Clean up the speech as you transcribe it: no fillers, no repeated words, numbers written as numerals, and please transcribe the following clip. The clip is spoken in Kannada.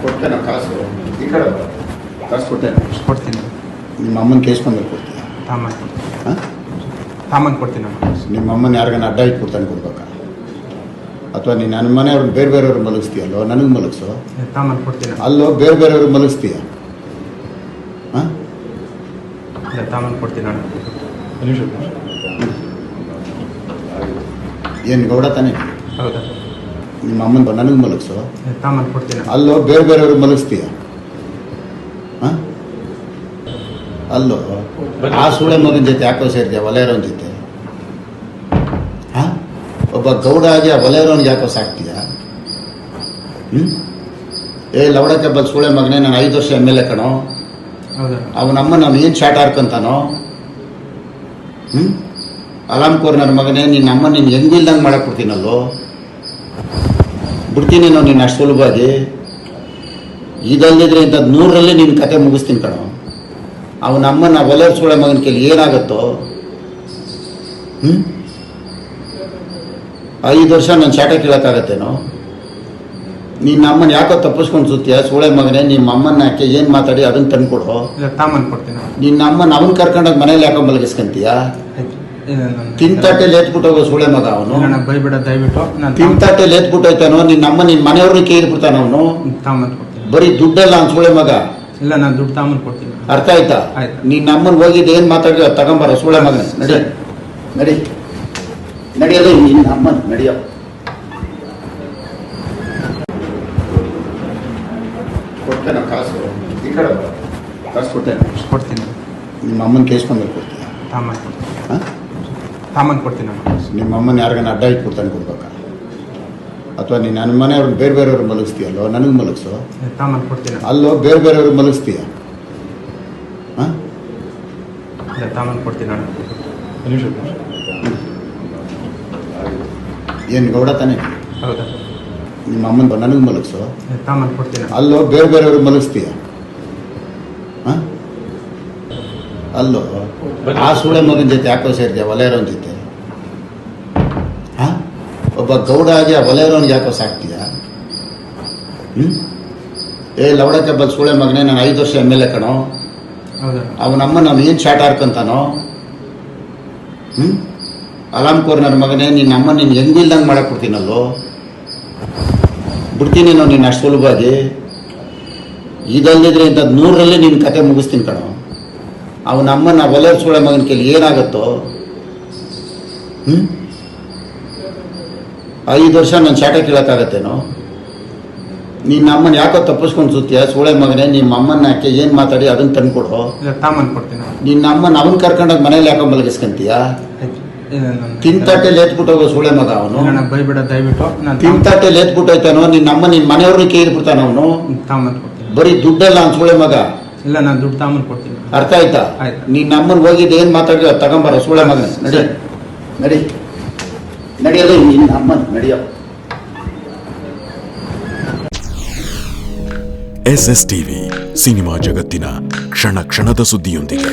ಕೊಡ್ತೇನೆ ಕಾಸು ಈ ಕಡೆ ಕಾಸು ಕೊಡ್ತೀನಿ. ನಿಮ್ಮ ಅಮ್ಮನ ಕೇಸ್ಕೊಂಡು ಕೊಡ್ತೀಯ ಸಾಮಾನು ಕೊಡ್ತೀನಿ. ನಿಮ್ಮ ಅಮ್ಮನ ಯಾರಿಗಾನ ಅಡ್ಡ ಇಟ್ಬಿಡ್ತಾನೆ ಕೊಡ್ಬೇಕಾ ಅಥವಾ ನೀನು ನನ್ನ ಮನೆಯವ್ರನ್ನ ಬೇರೆ ಬೇರೆಯವ್ರು ಮಲಗಿಸ್ತೀಯಲ್ಲೋ ನನಗೆ ಮಲಗಿಸೋ ಸಾಮಾನು ಕೊಡ್ತೀನಿ. ಅಲ್ಲೋ ಬೇರೆ ಬೇರೆಯವ್ರಿಗೆ ಮಲಗಿಸ್ತೀಯ ಸಾಮಾನು ಕೊಡ್ತೀನಿ. ಏನು ಗೌಡ ತಾನೆ ಹೌದಾ? ನಿಮ್ಮ ಅಮ್ಮನ ನನಗೆ ಮಲಗಿಸೋ ಸಾಮಾನು ಕೊಡ್ತೀನಿ. ಅಲ್ಲೋ ಬೇರೆ ಬೇರೆಯವ್ರಿಗೆ ಮಲಗಿಸ್ತೀಯ ಅಲ್ಲೋ ಆ ಸೂಳೆ ಮಗನ ಜೊತೆ ಯಾಕೋ ಸೇರಿದ್ಯಾ ವಲಯರೋನ್ ಜೊತೆ ಒಬ್ಬ ಗೌಡ ಆಗಿ ಆ ವಲಯರೋನ್ಗೆ ಯಾಕೋ ಸಾಕ್ತೀಯ ಲವಡಕ್ಕೆ ಬಲ್ ಸೂಳೆ ಮಗನೇ ನಾನು 5 ವರ್ಷ MLA ಕಣೋ ಅವನಮ್ಮ ನಾವು ಏನು ಶಾಟ್ ಹಾರ್ಕೊಂತಾನೋ ಅಲಾಮ್ ಕೋರ್ ನನ್ನ ಮಗನೇ ನಿನ್ನ ಅಮ್ಮ ನೀನು ಹೆಂಗಿಲ್ದಂಗೆ ಮಾಡಕ್ಕೆ ಕೊಡ್ತೀನಲ್ಲೋ ಬಿಡ್ತೀನಿ ನಾವು ನೀನು ಅಷ್ಟು ಸುಲಭವಾಗಿ ಇದಲ್ದಿದ್ರೆ ಇಂಥದ್ದು 100ರಲ್ಲಿ ನಿನ್ನ ಕತೆ ಮುಗಿಸ್ತೀನಿ ಕಣೋ ಅವನಮ್ಮನ ಒಲೆಯ ಸೂಳೆ ಮಗನ ಕೈಲಿ ಏನಾಗುತ್ತೋ 5 ವರ್ಷ ನಾನು ಶಾಟ ಕೇಳೋಕ್ಕಾಗತ್ತೇನೋ ನಿನ್ನ ಅಮ್ಮನ ಯಾಕೋ ತಪ್ಪಿಸ್ಕೊಂಡು ಸುತ್ತೀಯ ಸೂಳೆ ಮಗನೇ ನಿಮ್ಮ ಅಮ್ಮನ ಯಾಕೆ ಏನು ಮಾತಾಡಿ ಅದನ್ನು ತಂದ್ಕೊಡು ನಿನ್ನ ಅಮ್ಮನ ಅವನ್ ಕರ್ಕೊಂಡಾಗ ಮನೇಲಿ ಯಾಕೋ ಮಲಗಿಸ್ಕೊಂತೀಯ ತಿಂತಾಟೆ ಲೇತ್ಬಿಟ್ಟು ಹೋಗೋ ಸೂಳೆ ಮಗ ಅವನು ತಿಂತಾಟೆ ಲೇತ್ಬಿಟ್ಟು ಹೋಯ್ತಾನೋ ನಿನ್ನ ಅಮ್ಮ ನಿನ್ನ ಮನೆಯವ್ರನ್ನ ಕೇಳ್ಬಿಡ್ತಾನ ಅವನು ಬರೀ ದುಡ್ಡಲ್ಲ ಅವ್ನು ಸೂಳೆ ಮಗ ಇಲ್ಲ ನಾನು ದುಡ್ಡು ತಾಮನ್ ಕೊಡ್ತೀನಿ. ಅರ್ಥ ಆಯ್ತಾ? ನಿನ್ನ ಅಮ್ಮನ ಹೋಗಿದ್ದು ಏನು ಮಾತಾಡಿದ ತಗೊಂಬಾರ ಸೂಳೆ ಮಗನ ನಡಿ ನಡಿ ನಡಿಯಲ್ಲ ನಿನ್ನ ಅಮ್ಮನ ನಡಿಯ ಕೊಡ್ತೇನೆ ಕಾಸು ಈ ಕಡೆ ಕಾಸು ಕೊಡ್ತೀನಿ. ನಿಮ್ಮ ಅಮ್ಮನ ಕೇಸ್ಕೊಂಡು ಕೊಡ್ತೀಯ ಸಾಮಾನು ಕೊಡ್ತೀನಿ. ನಿಮ್ಮ ಅಮ್ಮನ ಯಾರಿಗಾನ ಅಡ್ಡ ಇಟ್ಬಿಡ್ತಾನೆ ಕೊಡ್ಬೇಕಾ ಅಥವಾ ನೀನು ನನ್ನ ಮನೆಯವ್ರನ್ನ ಬೇರೆ ಬೇರೆಯವ್ರು ಮಲಗಿಸ್ತೀಯಲ್ಲೋ ನನಗೆ ಮಲಗಿಸೋ ಸಾಮಾನು ಕೊಡ್ತೀನಿ. ಅಲ್ಲೋ ಬೇರೆ ಬೇರೆಯವ್ರಿಗೆ ಮಲಗಿಸ್ತೀಯ ಸಾಮಾನು ಕೊಡ್ತೀನಿ. ಏನು ಗೌಡ ತಾನೆ ಹೌದಾ? ನಿಮ್ಮ ಅಮ್ಮನ ನನಗೆ ಮಲಗಿಸೋ ಸಾಮಾನು ಕೊಡ್ತೀನಿ. ಅಲ್ಲೋ ಬೇರೆ ಬೇರೆಯವ್ರಿಗೆ ಮಲಗಿಸ್ತೀಯ ಅಲ್ಲೋ ಆ ಸೂಳೆ ಮಗನ ಜೊತೆ ಯಾಕೋ ಸೇರಿದ್ಯಾ ವಲಯರೋನ್ ಜೊತೆ ಒಬ್ಬ ಗೌಡ ಆಗಿ ಆ ವಲಯರೋನ್ಗೆ ಯಾಕೋ ಸಾಕ್ತೀಯ ಲವಡಕ್ಕೆ ಬಲ್ ಸೂಳೆ ಮಗನೇ ನಾನು 5 ವರ್ಷ MLA ಕಣೋ ಅವನಮ್ಮ ನಾವು ಏನು ಶಾಟ್ ಹಾರ್ಕೊಂತಾನೋ ಅಲಾಮ್ ಕೋರ್ ನನ್ನ ಮಗನೇ ನಿನ್ನ ಅಮ್ಮ ನೀನು ಹೆಂಗಿಲ್ದಂಗೆ ಮಾಡಕ್ಕೆ ಕೊಡ್ತೀನಲ್ಲೋ ಬಿಡ್ತೀನಿ ನಾವು ನೀನು ಅಷ್ಟು ಸುಲಭವಾಗಿ ಇದಲ್ದಿದ್ರೆ ಇಂಥದ್ದು 100ರಲ್ಲಿ ನಿನ್ನ ಕತೆ ಮುಗಿಸ್ತೀನಿ ಕಣೋ ಅವನಮ್ಮನ ಒಲೆಯ ಸೂಳೆ ಮಗನ ಕೈಲಿ ಏನಾಗುತ್ತೋ 5 ವರ್ಷ ನಾನು ಶಾಟ ಕೇಳೋಕ್ಕಾಗತ್ತೇನೋ ನಿನ್ನ ಅಮ್ಮನ ಯಾಕೋ ತಪ್ಪಿಸ್ಕೊಂಡು ಸುತ್ತೀಯ ಸೂಳೆ ಮಗನೇ ನಿಮ್ಮ ಅಮ್ಮನ ಯಾಕೆ ಏನು ಮಾತಾಡಿ ಅದನ್ನು ತಂದ್ಕೊಡು ನಿನ್ನ ಅಮ್ಮನ ಅವನ್ ಕರ್ಕೊಂಡಾಗ ಮನೇಲಿ ಯಾಕೋ ಮಲಗಿಸ್ಕೊಂತೀಯ ತಿಂತಾಟೆ ಲೇತ್ಬಿಟ್ಟು ಹೋಗೋ ಸೂಳೆ ಮಗ ಅವನು ತಿಂತಾಟೆ ಲೇತ್ಬಿಟ್ಟು ಹೋಯ್ತಾನೋ ನಿನ್ನ ಅಮ್ಮ ನಿನ್ನ ಮನೆಯವ್ರನ್ನ ಕೇಳ್ಬಿಡ್ತಾನ ಅವನು ಬರೀ ದುಡ್ಡಲ್ಲ ಅವ್ನು ಸೂಳೆ ಮಗ ಇಲ್ಲ ನಾನು ದುಡ್ಡು ತಾಮನ್ ಕೊಡ್ತೀನಿ. ಅರ್ಥ ಆಯ್ತಾ? ನಿನ್ನ ಅಮ್ಮನ ಹೋಗಿದ್ದು ಏನು ಮಾತಾಡಿದ ತಗೊಂಬಾರ ಸೂಳೆ ಮಗನ ನಡಿ ನಡಿ ನಡಿಯಲ್ಲ ನಿನ್ನ ಅಮ್ಮನ ನಡಿಯ SSTV ಸಿನಿಮಾ ಜಗತ್ತಿನ ಕ್ಷಣ ಕ್ಷಣದ ಸುದ್ದಿಯೊಂದಿಗೆ.